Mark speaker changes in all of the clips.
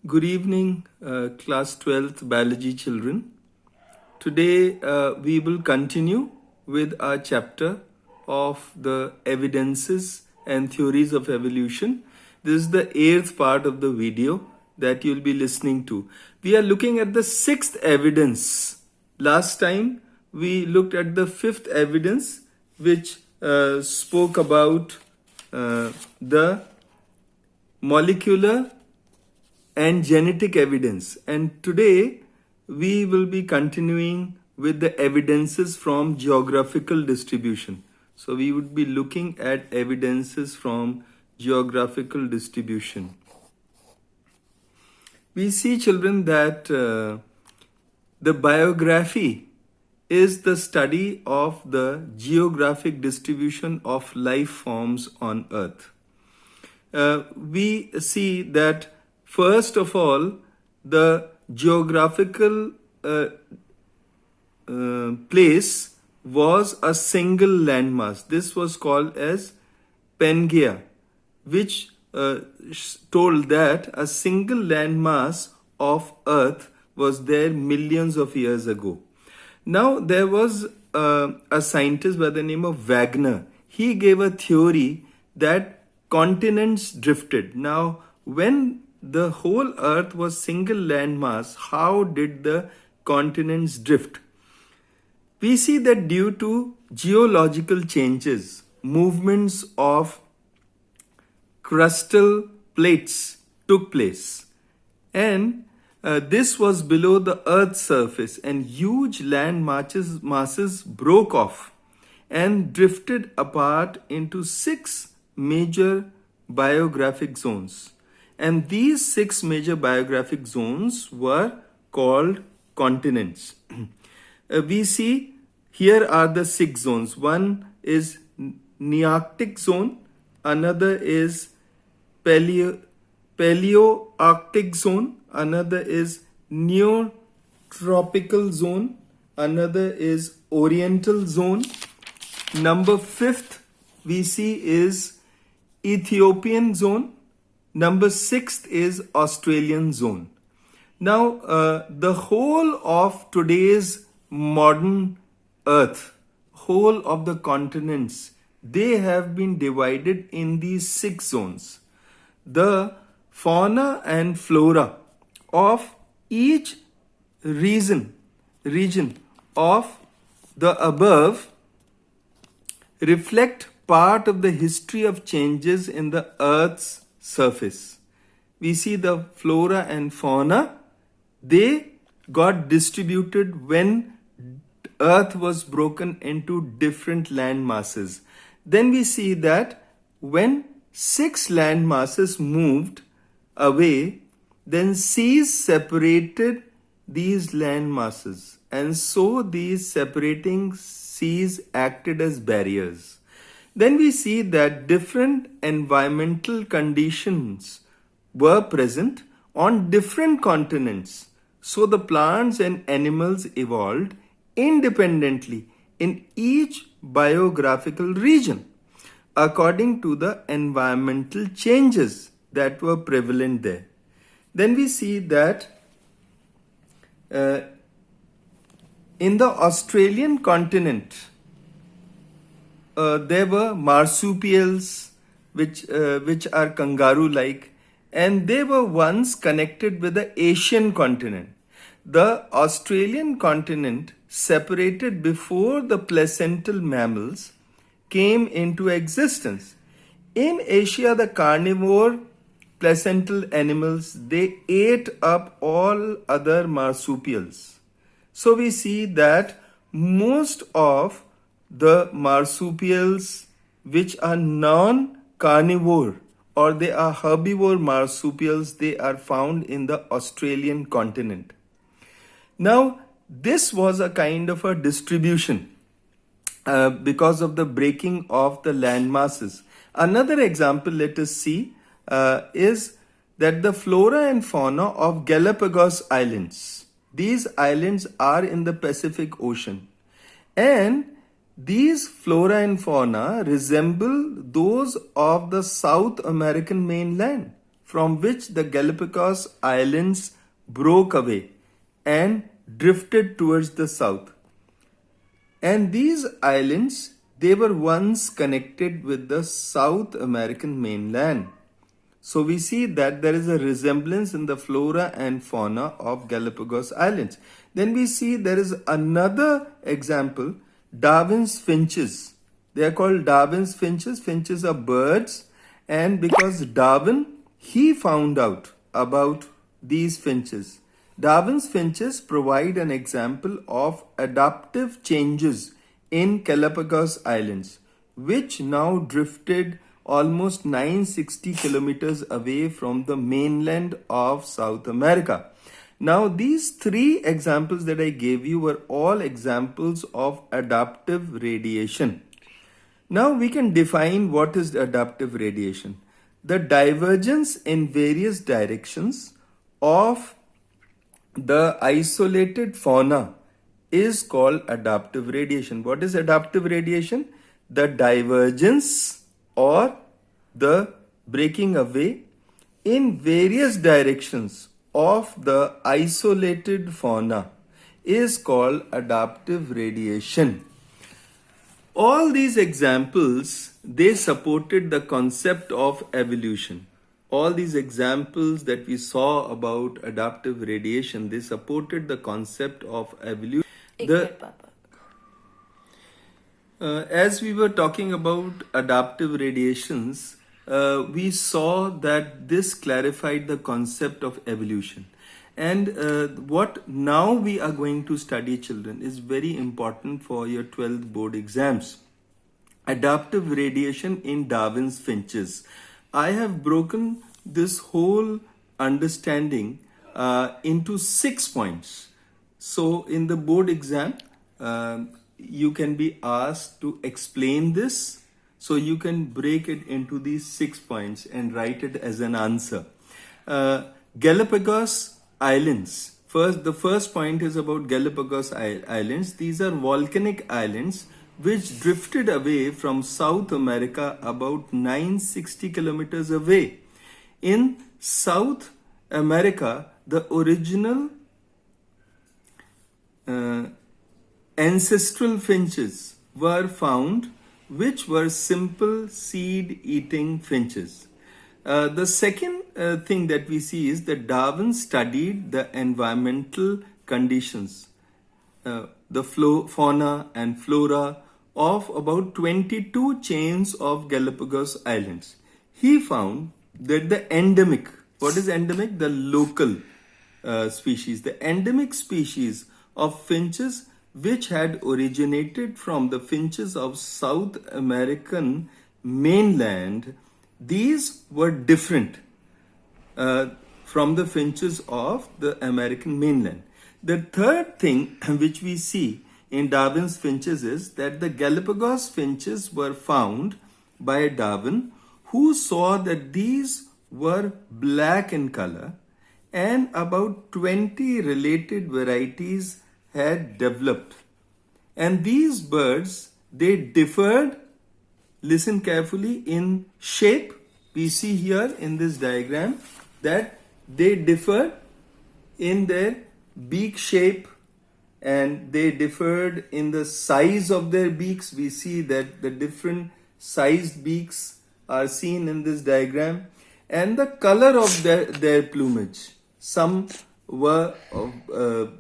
Speaker 1: Good evening, class 12th biology children. Today we will continue with our chapter of the evidences and theories of evolution. This is the eighth part of the video that you'll be listening to. We are looking at the sixth evidence. Last time we looked at the fifth evidence, which spoke about the molecular and genetic evidence. And today we will be continuing with the evidences from geographical distribution. So we would be looking at evidences from geographical distribution. We see, children, that the biography is the study of the geographic distribution of life forms on Earth. We see that first of all, the geographical place was a single landmass. This was called as Pangaea, which told that a single landmass of Earth was there millions of years ago. Now, there was a scientist by the name of Wagner. He gave a theory that continents drifted. Now, when the whole Earth was single landmass, how did the continents drift? We see that due to geological changes, movements of crustal plates took place, and this was below the Earth's surface, and huge land masses broke off and drifted apart into 6 major biographic zones. And these 6 major biographic zones were called continents. We see here are the 6 zones. One is Nearctic zone, another is Paleoarctic zone, another is Neotropical zone, another is Oriental zone. Number 5th we see is Ethiopian zone. Number 6th is Australian zone. Now, the whole of today's modern Earth, whole of the continents, they have been divided in these 6 zones. The fauna and flora of each region of the above reflect part of the history of changes in the Earth's surface. We see the flora and fauna, they got distributed when Earth was broken into different land masses. Then we see that when 6 land masses moved away, then seas separated these land masses, and so these separating seas acted as barriers. Then we see that different environmental conditions were present on different continents. So the plants and animals evolved independently in each biographical region according to the environmental changes that were prevalent there. Then we see that in the Australian continent, there were marsupials which are kangaroo-like, and they were once connected with the Asian continent. The Australian continent separated before the placental mammals came into existence. In Asia, the carnivore placental animals, they ate up all other marsupials. So we see that most of the marsupials which are non-carnivore or they are herbivore marsupials, they are found in the Australian continent. Now, this was a kind of a distribution because of the breaking of the land masses. Another example, let us see, is that the flora and fauna of Galapagos Islands. These islands are in the Pacific Ocean, and these flora and fauna resemble those of the South American mainland. from which the Galapagos Islands broke away and drifted towards the south. And these islands, they were once connected with the South American mainland. So we see that there is a resemblance in the flora and fauna of Galapagos Islands. Then we see there is another example, Darwin's finches. They are called Darwin's finches. Finches are birds, and because Darwin, he found out about these finches. Darwin's finches provide an example of adaptive changes in Galapagos Islands, which now drifted almost 960 kilometers away from the mainland of South America. Now, these three examples that I gave you were all examples of adaptive radiation. Now, we can define what is adaptive radiation. The divergence in various directions of the isolated fauna is called adaptive radiation. What is adaptive radiation? The divergence or the breaking away in various directions of the isolated fauna is called adaptive radiation. All these examples, they supported the concept of evolution. All these examples that we saw about adaptive radiation, they supported the concept of evolution. As we were talking about adaptive radiations, we saw that this clarified the concept of evolution. And what now we are going to study, children, is very important for your 12th board exams. Adaptive radiation in Darwin's finches. I have broken this whole understanding into 6 points. So in the board exam, you can be asked to explain this. So you can break it into these 6 points and write it as an answer. Galapagos Islands. The first point is about Galapagos Islands. These are volcanic islands which drifted away from South America about 960 kilometers away. In South America, the original ancestral finches were found, which were simple seed-eating finches. The second thing that we see is that Darwin studied the environmental conditions, the fauna and flora of about 22 chains of Galapagos Islands. He found that the endemic, what is endemic? The local species, the endemic species of finches which had originated from the finches of South American mainland, these were different from the finches of the American mainland. The third thing which we see in Darwin's finches is that the Galapagos finches were found by Darwin, who saw that these were black in color and about 20 related varieties had developed. And these birds, they differed, listen carefully, in shape. We see here in this diagram that they differ in their beak shape, and they differed in the size of their beaks. We see that the different sized beaks are seen in this diagram, and the color of their plumage. Some were of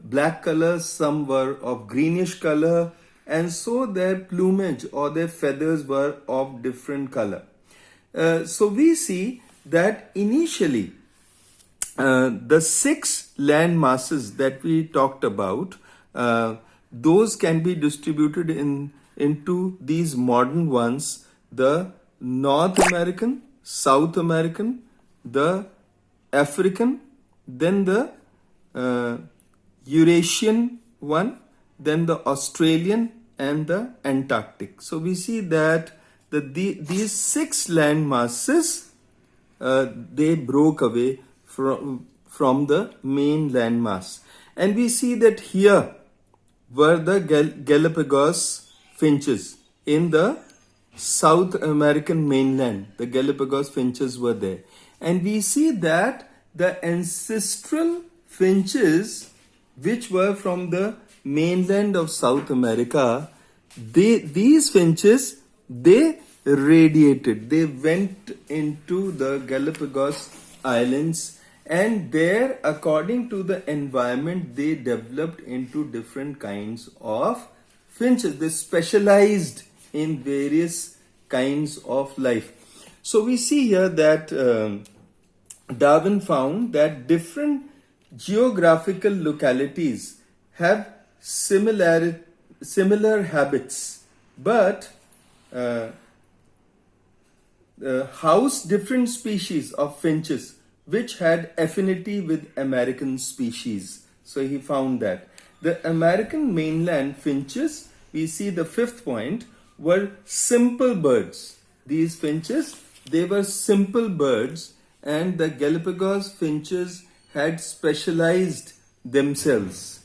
Speaker 1: black color, some were of greenish color, and so their plumage or their feathers were of different color. So we see that initially the 6 land masses that we talked about, those can be distributed into these modern ones: the North American, South American, the African, then the Eurasian one, then the Australian, and the Antarctic. So we see that these 6 land masses, they broke away from the main land mass. And we see that here were the Galapagos finches in the South American mainland. The Galapagos finches were there. And we see that the ancestral finches, which were from the mainland of South America, these finches, they radiated. They went into the Galapagos Islands, and there, according to the environment, they developed into different kinds of finches. They specialized in various kinds of life. So we see here that Darwin found that different geographical localities have similar habits, but house different species of finches which had affinity with American species. So he found that the American mainland finches, we see the fifth point, were simple birds. These finches, they were simple birds, and the Galapagos finches had specialized themselves.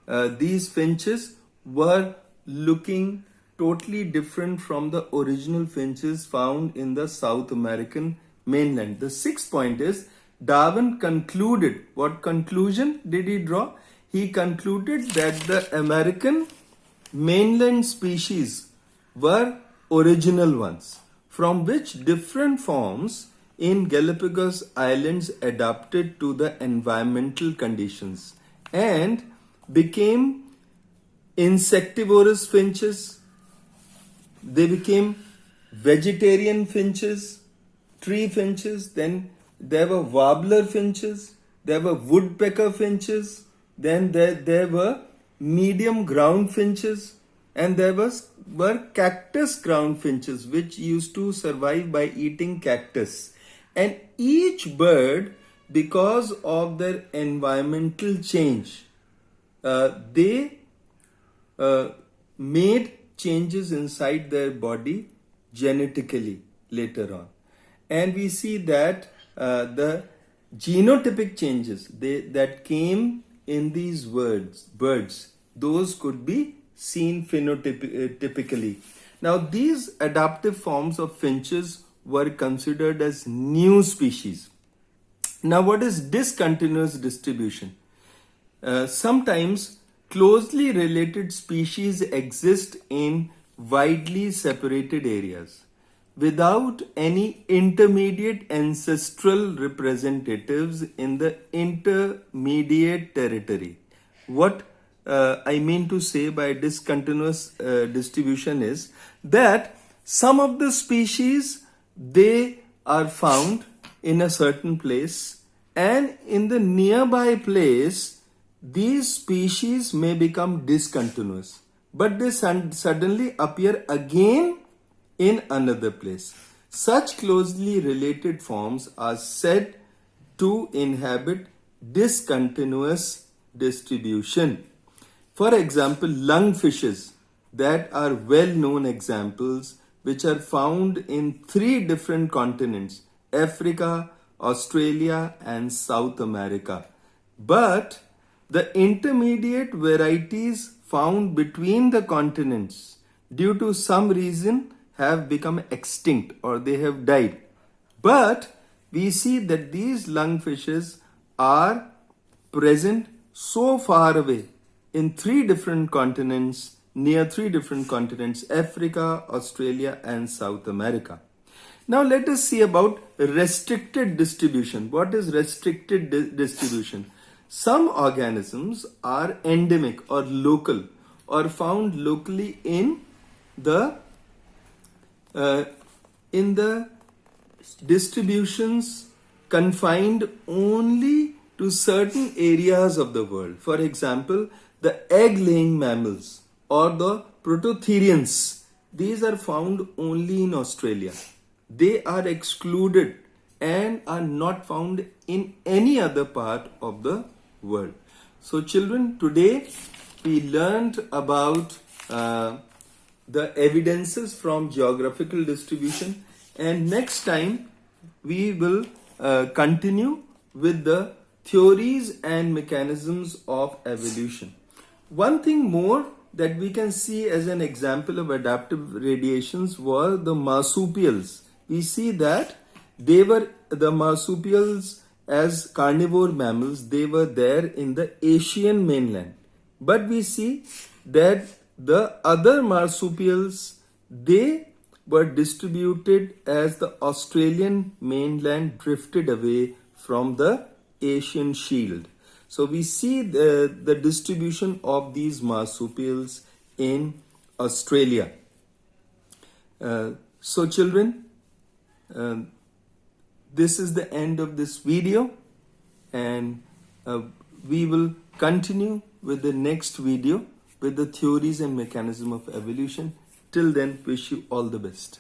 Speaker 1: These finches were looking totally different from the original finches found in the South American mainland. The sixth point is Darwin concluded. What conclusion did he draw? He concluded that the American mainland species were original ones, from which different forms in Galapagos Islands adapted to the environmental conditions and became insectivorous finches. They became vegetarian finches, tree finches, then there were warbler finches, there were woodpecker finches, then there were medium ground finches, and there were cactus ground finches which used to survive by eating cactus. And each bird, because of their environmental change, they made changes inside their body genetically later on. And we see that the genotypic changes that came in these birds, those could be seen phenotypically. Now, these adaptive forms of finches were considered as new species. Now, what is discontinuous distribution? Sometimes closely related species exist in widely separated areas without any intermediate ancestral representatives in the intermediate territory. What I mean to say by discontinuous distribution is that some of the species, they are found in a certain place, and in the nearby place these species may become discontinuous, but they suddenly appear again in another place. Such closely related forms are said to inhabit discontinuous distribution. For example, lungfishes, that are well-known examples, which are found in 3 different continents: Africa, Australia, and South America. But the intermediate varieties found between the continents, due to some reason, have become extinct or they have died. But we see that these lungfishes are present so far away in 3 different continents, near 3 different continents: Africa, Australia, and South America. Now let us see about restricted distribution. What is restricted distribution? Some organisms are endemic or local, or found locally in the distributions confined only to certain areas of the world. For example, the egg-laying mammals or the prototherians, these are found only in Australia. They are excluded and are not found in any other part of the world. So children, today we learned about the evidences from geographical distribution, and next time we will continue with the theories and mechanisms of evolution. One thing more that we can see as an example of adaptive radiations were the marsupials. We see that They were the marsupials as carnivore mammals, they were there in the Asian mainland. But we see that the other marsupials, they were distributed as the Australian mainland drifted away from the Asian shield. So we see the distribution of these marsupials in Australia. So children, this is the end of this video, and we will continue with the next video with the theories and mechanism of evolution. Till then, wish you all the best.